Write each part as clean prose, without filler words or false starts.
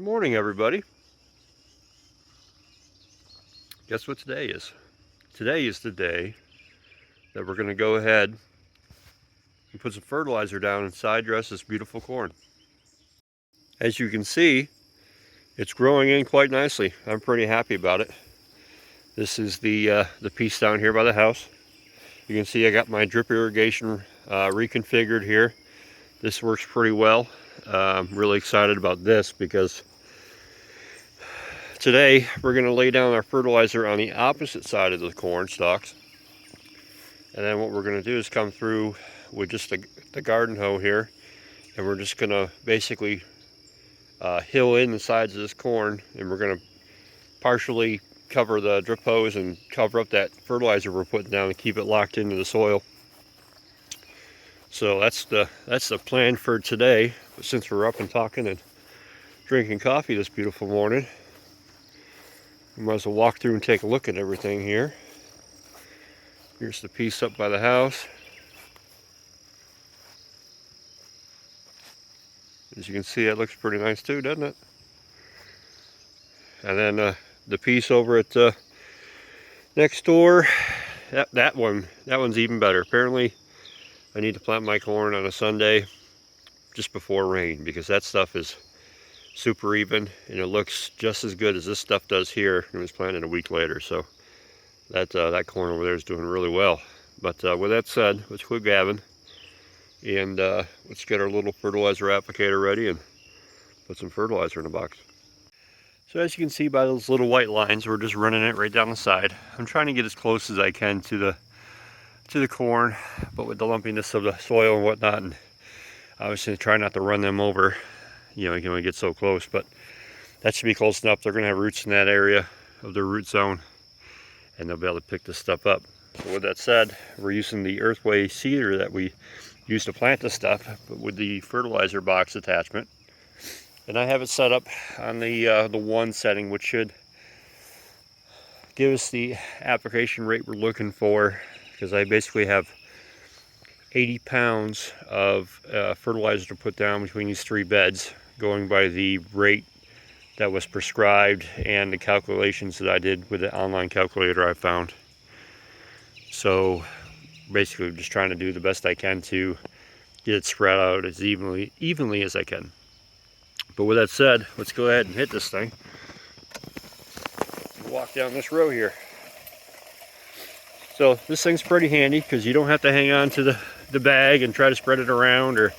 Morning, everybody. Guess what today is? Today is the day that we're going to go ahead and put some fertilizer down and side dress this beautiful corn. As you can see, it's growing in quite nicely. I'm pretty happy about it. This is the piece down here by the house. You can see I got my drip irrigation reconfigured here. This works pretty well. I'm really excited about this because today we're going to lay down our fertilizer on the opposite side of the corn stalks. And then what we're going to do is come through with just the garden hoe here, and we're just going to basically hill in the sides of this corn, and we're going to partially cover the drip hose and cover up that fertilizer we're putting down to keep it locked into the soil. So that's the plan for today. But since we're up and talking and drinking coffee this beautiful morning, we might as well walk through and take a look at everything here. Here's the piece up by the house. As you can see, it looks pretty nice too, doesn't it? And then the piece over at next door, that one's even better. Apparently, I need to plant my corn on a Sunday just before rain, because that stuff is super even and it looks just as good as this stuff does here. It was planted a week later, so that corn over there is doing really well. But with that said, let's quit gabbing and let's get our little fertilizer applicator ready and put some fertilizer in a box. So as you can see by those little white lines, we're just running it right down the side. I'm trying to get as close as I can to the corn, but with the lumpiness of the soil and whatnot, and obviously try not to run them over. You know, you can only get so close, but that should be close enough. They're going to have roots in that area of their root zone, and they'll be able to pick this stuff up. So with that said, we're using the earthway seeder that we use to plant this stuff, but with the fertilizer box attachment. And I have it set up on the 1 setting, which should give us the application rate we're looking for, because I basically have 80 pounds of fertilizer to put down between these 3 beds, going by the rate that was prescribed and the calculations that I did with the online calculator I found. So basically, I'm just trying to do the best I can to get it spread out as evenly as I can. But with that said, let's go ahead and hit this thing. Walk down this row here. So this thing's pretty handy because you don't have to hang on to the bag and try to spread it around or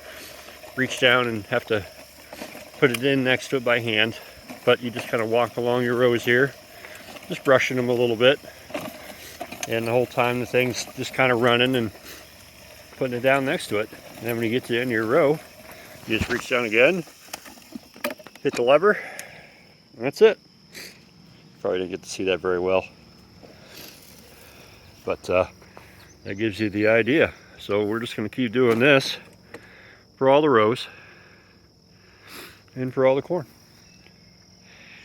reach down and have to put it in next to it by hand. But you just kind of walk along your rows here, just brushing them a little bit. And the whole time the thing's just kind of running and putting it down next to it. And then when you get to the end of your row, you just reach down again, hit the lever, and that's it. Probably didn't get to see that very well, but that gives you the idea. So we're just going to keep doing this for all the rows and for all the corn.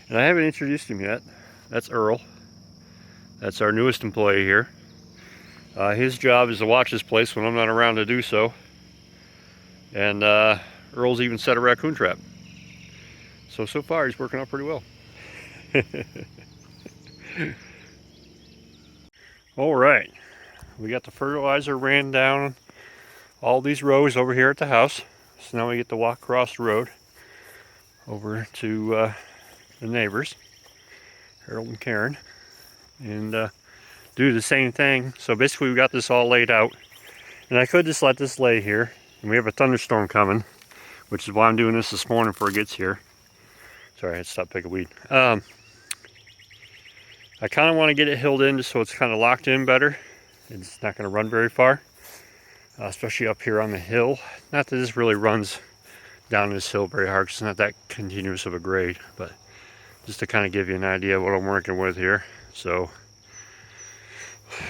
And I haven't introduced him yet. That's Earl. That's our newest employee here. His job is to watch this place when I'm not around to do so. And Earl's even set a raccoon trap. So far he's working out pretty well. All right, we got the fertilizer ran down all these rows over here at the house. So now we get to walk across the road over to the neighbors, Harold and Karen, and do the same thing. So basically we got this all laid out, and I could just let this lay here, and we have a thunderstorm coming, which is why I'm doing this morning before it gets here. Sorry, I had to stop picking weed. I kind of want to get it hilled in just so it's kind of locked in better. It's not going to run very far, especially up here on the hill. Not that this really runs down this hill very hard, because it's not that continuous of a grade, but just to kind of give you an idea of what I'm working with here. So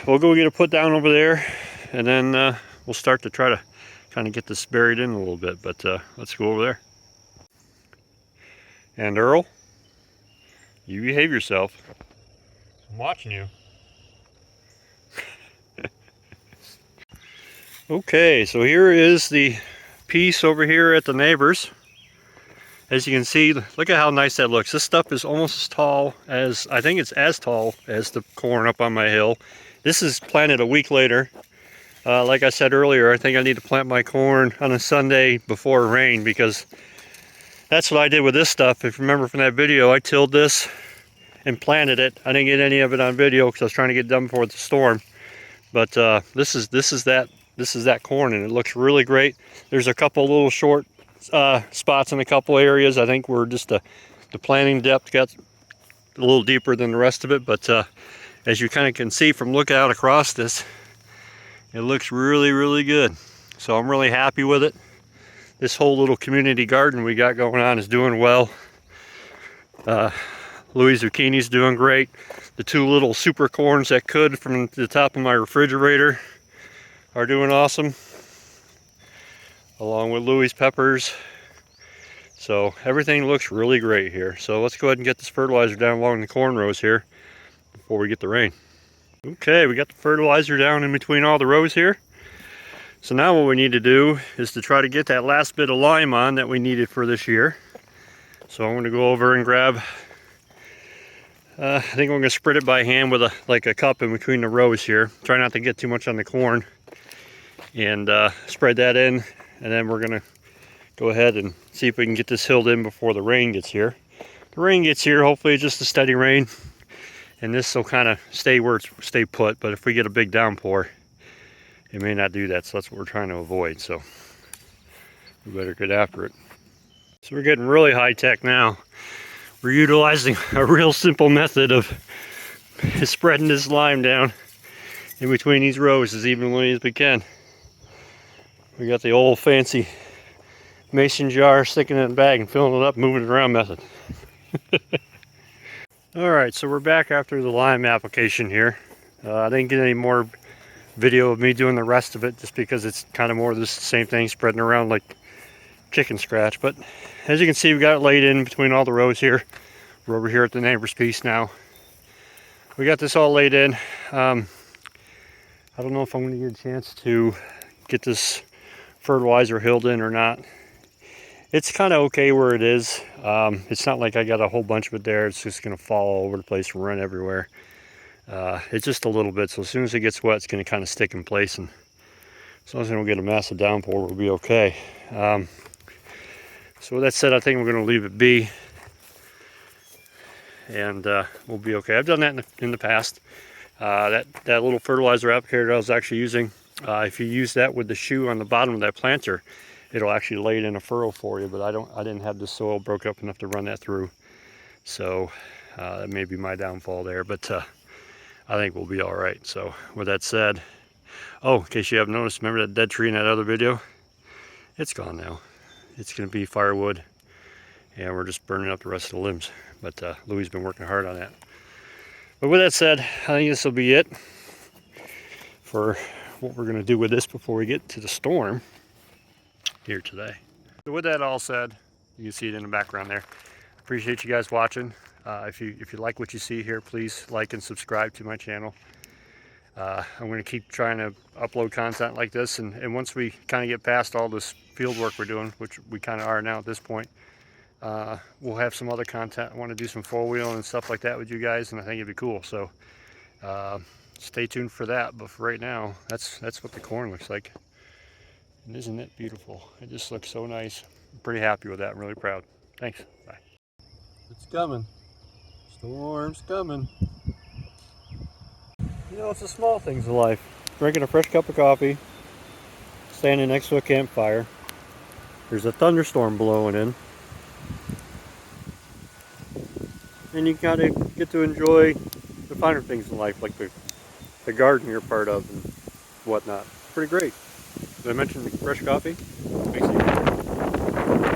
we'll go get it put down over there, and then we'll start to try to kind of get this buried in a little bit, but let's go over there. And Earl, you behave yourself. I'm watching you. Okay, so here is the piece over here at the neighbors. As you can see, look at how nice that looks. This stuff is almost as tall as, I think it's as tall as the corn up on my hill. This is planted a week later. Like I said earlier, I think I need to plant my corn on a Sunday before rain, because that's what I did with this stuff. If you remember from that video, I tilled this and planted it. I didn't get any of it on video because I was trying to get it done before the storm. But this is that corn, and it looks really great. There's a couple little short spots in a couple areas. I think we're just the planting depth got a little deeper than the rest of it. But as you kind of can see from looking out across this, it looks really, really good. So I'm really happy with it. This whole little community garden we got going on is doing well. Louis zucchini's doing great. The two little super corns that could from the top of my refrigerator are doing awesome, along with Louis peppers. So everything looks really great here. So let's go ahead and get this fertilizer down along the corn rows here before we get the rain. Okay, we got the fertilizer down in between all the rows here. So now what we need to do is to try to get that last bit of lime on that we needed for this year. So I'm going to go over and grab, I think I'm going to spread it by hand with like a cup in between the rows here. Try not to get too much on the corn. And spread that in, and then we're going to go ahead and see if we can get this hilled in before the rain gets here. The rain gets here, hopefully it's just a steady rain, and this will kind of stay put. But if we get a big downpour, it may not do that, so that's what we're trying to avoid. So we better get after it. So we're getting really high tech now. We're utilizing a real simple method of spreading this lime down in between these rows as evenly as we can. We got the old fancy mason jar, sticking it in a bag and filling it up, moving it around method. Alright, so we're back after the lime application here. I didn't get any more video of me doing the rest of it, just because it's kind of more of the same thing, spreading around like chicken scratch. But as you can see, we got it laid in between all the rows here. We're over here at the neighbor's piece now. We got this all laid in. I don't know if I'm going to get a chance to get this fertilizer hilled in or not. It's kind of okay where it is. It's not like I got a whole bunch of it there. It's just going to fall all over the place and run everywhere. It's just a little bit, so as soon as it gets wet, it's going to kind of stick in place, and as long as we don't get a massive downpour, we'll be okay. So with that said, I think we're going to leave it be, and we'll be okay. I've done that in the past. That little fertilizer applicator I was actually using, if you use that with the shoe on the bottom of that planter, it'll actually lay it in a furrow for you. But I didn't have the soil broke up enough to run that through, so that may be my downfall there. But I think we'll be all right. So with that said, oh, in case you haven't noticed, remember that dead tree in that other video? It's gone now. It's going to be firewood, and we're just burning up the rest of the limbs. But Louis has been working hard on that. But with that said, I think this will be it for what we're going to do with this before we get to the storm here today. So with that all said, you can see it in the background there. Appreciate you guys watching. If you like what you see here, please like and subscribe to my channel. I'm going to keep trying to upload content like this, and once we kind of get past all this field work we're doing, which we kind of are now at this point, we'll have some other content. I want to do some four-wheeling and stuff like that with you guys, and I think it'd be cool. So stay tuned for that. But for right now, that's what the corn looks like. And isn't it beautiful? It just looks so nice. I'm pretty happy with that. I'm really proud. Thanks. Bye. It's coming. Storm's coming. You know, it's the small things in life. Drinking a fresh cup of coffee, standing next to a campfire. There's a thunderstorm blowing in. And you gotta get to enjoy the finer things in life, like the garden you're part of and whatnot. Pretty great. Did I mention the fresh coffee? Makes it